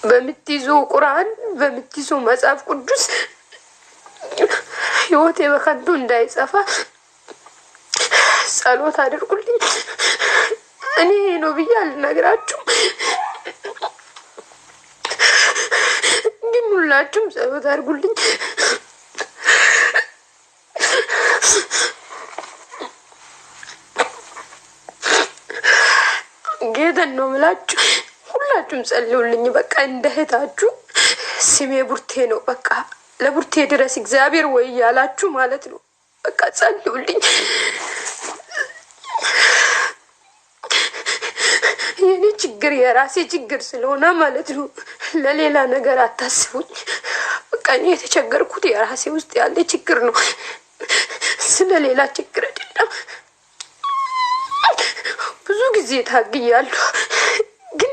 በምትይዙ ቁርአን በምትይዙ መጽሐፍ ቅዱስ ህይወቴ በከንቱ እንዳይጠፋ ጸሎት አድርጉልኝ። እኔ ነው ብዬ አልነግራችሁም፣ ግን ሁላችሁም ጸሎት አድርጉልኝ። ጌታን ነው የምላችሁ። ሁላችሁም ጸልዩልኝ። በቃ እንደ እህታችሁ ስሜ ቡርቴ ነው። በቃ ለቡርቴ ድረስ እግዚአብሔር ወይ ያላችሁ ማለት ነው። በቃ ጸልዩልኝ። የኔ ችግር የራሴ ችግር ስለሆነ ማለት ነው። ለሌላ ነገር አታስቡኝ። በቃ እኔ የተቸገርኩት የራሴ ውስጥ ያለ ችግር ነው፣ ስለሌላ ችግር አይደለም። ብዙ ጊዜ ታግያለሁ፣ ግን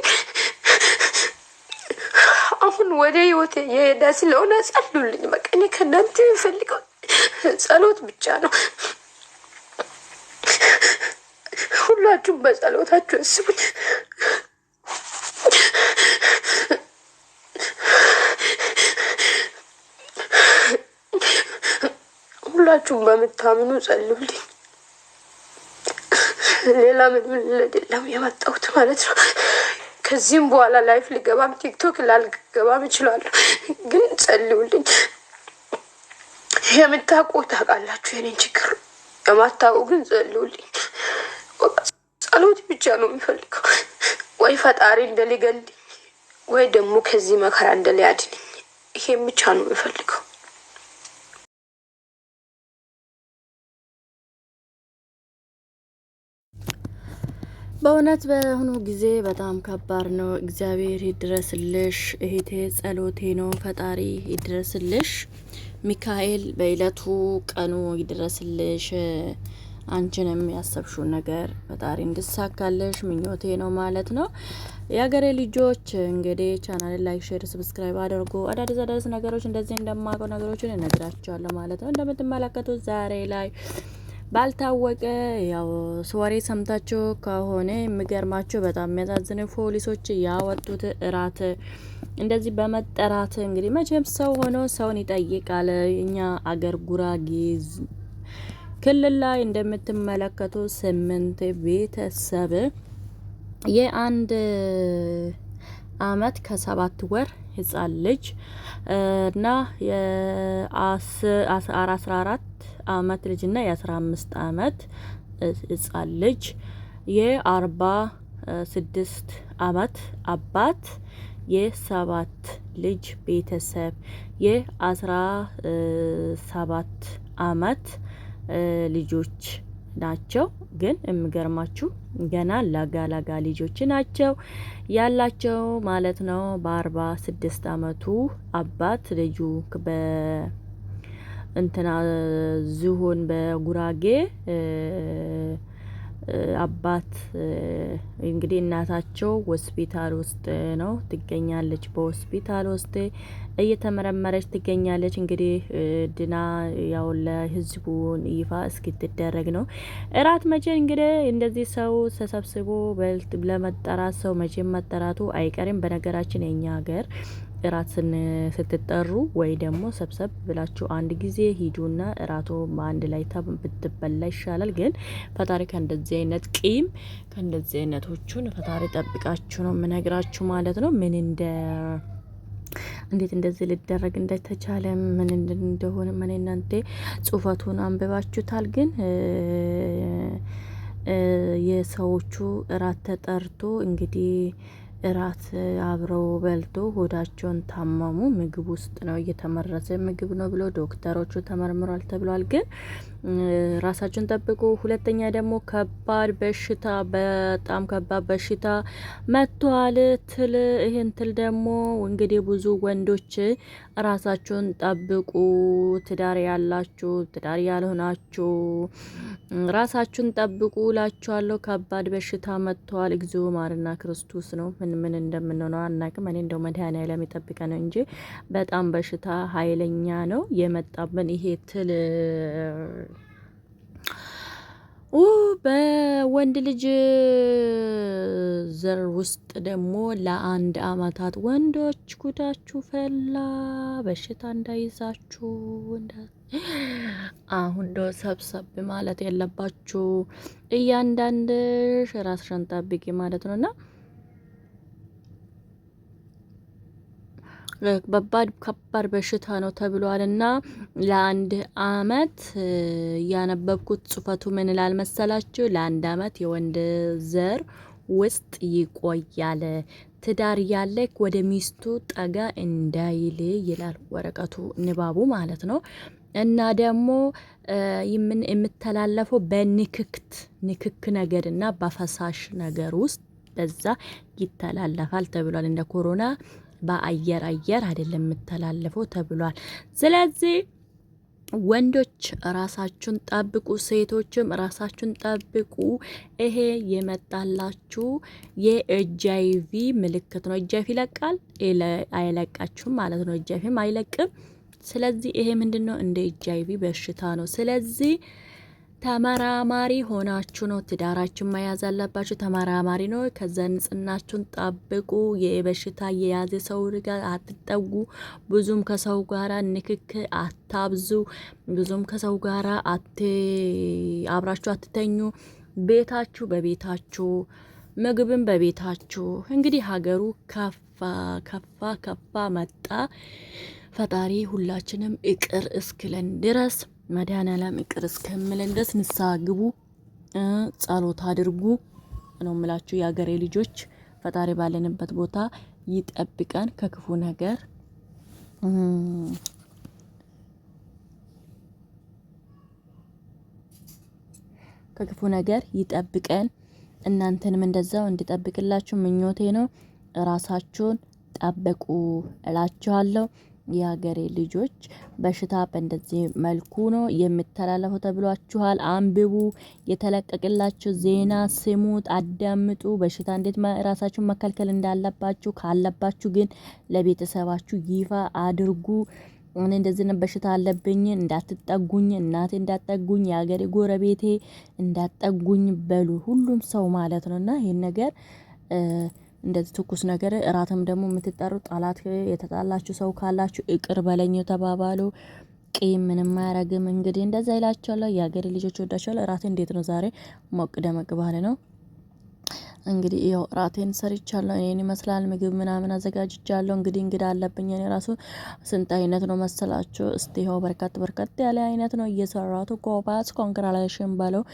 አሁን ወደ ህይወቴ የሄደ ስለሆነ ጸልዩልኝ። በቃ እኔ ከእናንተ የምፈልገው ጸሎት ብቻ ነው። ሁላችሁም በጸሎታችሁ አስቡኝ። ሁላችሁም በምታምኑ ጸልዩልኝ። ሌላ ምንም አይደለም የመጣሁት ማለት ነው። ከዚህም በኋላ ላይፍ ልገባም ቲክቶክ ላልገባም እችላለሁ፣ ግን ጸልዩልኝ። የምታውቁ ታውቃላችሁ የኔን ችግር፣ የማታውቁ ግን ጸልዩልኝ። ጸሎት ብቻ ነው የሚፈልገው። ወይ ፈጣሪ እንደሊገልኝ ወይ ደግሞ ከዚህ መከራ እንደሊያድንኝ፣ ይሄን ብቻ ነው የሚፈልገው። በእውነት በአሁኑ ጊዜ በጣም ከባድ ነው። እግዚአብሔር ይድረስልሽ እህቴ፣ ጸሎቴ ነው። ፈጣሪ ይድረስልሽ። ሚካኤል በእለቱ ቀኑ ይድረስልሽ። አንቺን የሚያሰብሽው ነገር ፈጣሪ እንድሳካልሽ ምኞቴ ነው ማለት ነው። የሀገሬ ልጆች እንግዲህ ቻናል ላይክ፣ ሼር፣ ሰብስክራይብ አድርጉ። አዳዲስ ነገሮች እንደዚህ እንደማውቀው ነገሮችን እነግራችኋለሁ ማለት ነው። እንደምትመለከቱት ዛሬ ላይ ባልታወቀ ያው ወሬ ሰምታችሁ ከሆነ የሚገርማችሁ በጣም የሚያሳዝነው ፖሊሶች ያወጡት እራት እንደዚህ በመጠራት እንግዲህ መቼም ሰው ሆኖ ሰውን ይጠይቃል። እኛ አገር ጉራጌ ክልል ላይ እንደምትመለከቱ 8 ቤተሰብ የአንድ አመት ከ7 ወር ህጻን ልጅ እና የ14 አመት ልጅና የ15 አመት ህጻን ልጅ የ46 አመት አባት የ7 ልጅ ቤተሰብ የ17 አመት ልጆች ናቸው። ግን የሚገርማችሁ ገና ለጋ ልጆች ናቸው ያላቸው ማለት ነው። በ46 አመቱ አባት ልጁ እንትና ዝሆን በጉራጌ አባት እንግዲህ እናታቸው ሆስፒታል ውስጥ ነው ትገኛለች። በሆስፒታል ውስጥ እየተመረመረች ትገኛለች። እንግዲህ ድና ያው ለህዝቡ ይፋ እስኪትደረግ ነው። እራት መቼ እንግዲህ እንደዚህ ሰው ተሰብስቦ ለመጠራት ሰው መቼ መጠራቱ አይቀርም። በነገራችን የኛ ሀገር እራት ስትጠሩ ወይ ደግሞ ሰብሰብ ብላችሁ አንድ ጊዜ ሂዱና እራቶ በአንድ ላይ ብትበላ ይሻላል። ግን ፈጣሪ ከእንደዚህ አይነት ቂም ከእንደዚህ አይነቶቹን ፈጣሪ ጠብቃችሁ ነው የምነግራችሁ ማለት ነው። እንዴት እንደዚህ ሊደረግ እንደተቻለ ምን እንደሆነ ምን እናንተ ጽሁፈቱን አንብባችሁታል። ግን የሰዎቹ እራት ተጠርቶ እንግዲህ እራት አብረው በልቶ ሆዳቸውን ታመሙ። ምግብ ውስጥ ነው እየተመረዘ ምግብ ነው ብሎ ዶክተሮቹ ተመርምሯል ተብሏል። ግን ራሳቸውን ጠብቁ። ሁለተኛ ደግሞ ከባድ በሽታ በጣም ከባድ በሽታ መጥቷል። ትል ይሄን ትል ደግሞ እንግዲህ ብዙ ወንዶች ራሳቸውን ጠብቁ። ትዳር ያላችሁ ትዳር ያልሆናችሁ ራሳችሁን ጠብቁ ላችኋለሁ። ከባድ በሽታ መጥቷል። እግዚኦ ማርና ክርስቶስ ነው። ምን እንደምንሆነው አናውቅም። እኔ እንደው መድኃኒዓለም ይጠብቀን እንጂ በጣም በሽታ ኃይለኛ ነው የመጣብን ይሄ ትል በወንድ ልጅ ዘር ውስጥ ደግሞ ለአንድ አመታት ወንዶች ጉዳችሁ ፈላ፣ በሽታ እንዳይዛችሁ አሁን ዶ ሰብሰብ ማለት የለባችሁ። እያንዳንድሽ ራስሽን ጠብቂ ማለት ነውና ከባድ በሽታ ነው ተብሏልና ለአንድ አመት ያነበብኩት ጽፈቱ ምን ይላል መሰላችሁ? ለአንድ አመት የወንድ ዘር ውስጥ ይቆያል፣ ትዳር ያለ ወደ ሚስቱ ጠጋ እንዳይል ይላል ወረቀቱ፣ ንባቡ ማለት ነው። እና ደግሞ የምተላለፈው ንክክ ነገር እና በፈሳሽ ነገር ውስጥ በዛ ይተላለፋል ተብሏል። እንደ ኮሮና በአየር አይደለም የምተላለፈው ተብሏል። ስለዚህ ወንዶች ራሳችሁን ጠብቁ፣ ሴቶችም ራሳችሁን ጠብቁ። ይሄ የመጣላችሁ የኤችአይቪ ምልክት ነው። ኤችአይቪ ይለቃል አይለቃችሁም ማለት ነው። ኤችአይቪም አይለቅም። ስለዚህ ይሄ ምንድነው? እንደ ኤችአይቪ በሽታ ነው። ስለዚህ ተመራማሪ ሆናችሁ ነው ትዳራችን መያዝ አለባችሁ። ተመራማሪ ነው። ከዛ ንጽህናችሁን ጠብቁ። የበሽታ የያዘ ሰው ጋር አትጠጉ። ብዙም ከሰው ጋራ ንክክ አታብዙ። ብዙም ከሰው ጋራ አብራችሁ አትተኙ። ቤታችሁ በቤታችሁ፣ ምግብን በቤታችሁ። እንግዲህ ሀገሩ ከፋ መጣ። ፈጣሪ ሁላችንም ይቅር እስክለን ድረስ መድኃኔዓለም ይቅር እስከምለን ድረስ ንስሐ ግቡ፣ ጸሎት አድርጉ ነው የምላችሁ የሀገሬ ልጆች። ፈጣሪ ባለንበት ቦታ ይጠብቀን ከክፉ ነገር። ከክፉ ነገር ይጠብቀን። እናንተንም እንደዛው እንዲጠብቅላችሁ ምኞቴ ነው። ራሳችሁን ጠብቁ እላችኋለሁ። የሀገሬ ልጆች በሽታ በእንደዚህ መልኩ ነው የምተላለፈው ተብሏችኋል። አንብቡ፣ የተለቀቀላችሁ ዜና ስሙት፣ አዳምጡ። በሽታ እንዴት ራሳችሁን መከልከል እንዳለባችሁ ካለባችሁ ግን ለቤተሰባችሁ ይፋ አድርጉ። እኔ እንደዚህ ነው በሽታ አለብኝ እንዳትጠጉኝ፣ እናቴ እንዳትጠጉኝ፣ የሀገሬ ጎረቤቴ እንዳትጠጉኝ በሉ። ሁሉም ሰው ማለት ነውና ይሄን ነገር እንደዚህ ትኩስ ነገር እራትም ደግሞ የምትጠሩ ጣላት የተጣላችሁ ሰው ካላችሁ ይቅር በለኝ ተባባሉ። ቂም ምንም አያረግም። እንግዲህ እንደዛ ይላችኋለሁ። የሀገሬ ልጆች ወዳችኋለሁ። እራቴ እንዴት ነው ዛሬ? ሞቅ ደመቅ ባለ ነው። እንግዲህ ይኸው ራቴን ሰርቻለሁ። እኔን ይመስላል ምግብ ምናምን አዘጋጅቻለሁ። እንግዲህ እንግዳ አለብኝ። እኔ ራሱ ስንት አይነት ነው መሰላችሁ? እስቲ ይኸው በርከት ያለ አይነት ነው እየሰራቱ። ጎባዝ ኮንግራሌሽን በለው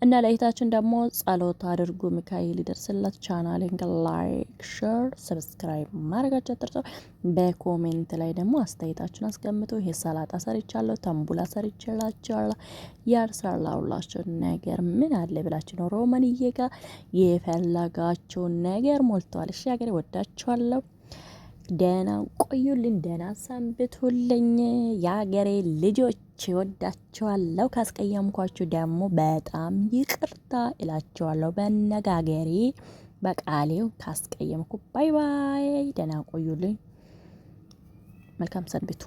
እና ለእህታችን ደግሞ ጸሎት አድርጉ። ሚካኤል ይደርስላት። ቻናሌን ላይክ፣ ሼር፣ ሰብስክራይብ ማድረጋችሁ አትርሱ። በኮሜንት ላይ ደግሞ አስተያየታችሁን አስቀምጡ። ይሄ ሰላጣ ሰርቻለሁ፣ ተንቡላ ሰርቻላችኋለሁ። ያልሰራላችሁ ነገር ምን አለ ብላችሁ ነው ሮማንዬ ጋር የፈለጋችሁን ነገር ሞልቷል። እሺ ሀገሬ ወዳችኋለሁ። ደህና ቆዩልኝ፣ ደህና ሰንብቱልኝ። የሀገሬ ልጆች ወዳችኋለሁ። ካስቀየምኳችሁ ደግሞ በጣም ይቅርታ እላችኋለሁ። በነጋገሬ በቃሌው ካስቀየምኩ ባይ ባይ። ደህና ቆዩልኝ። መልካም ሰንብቱ።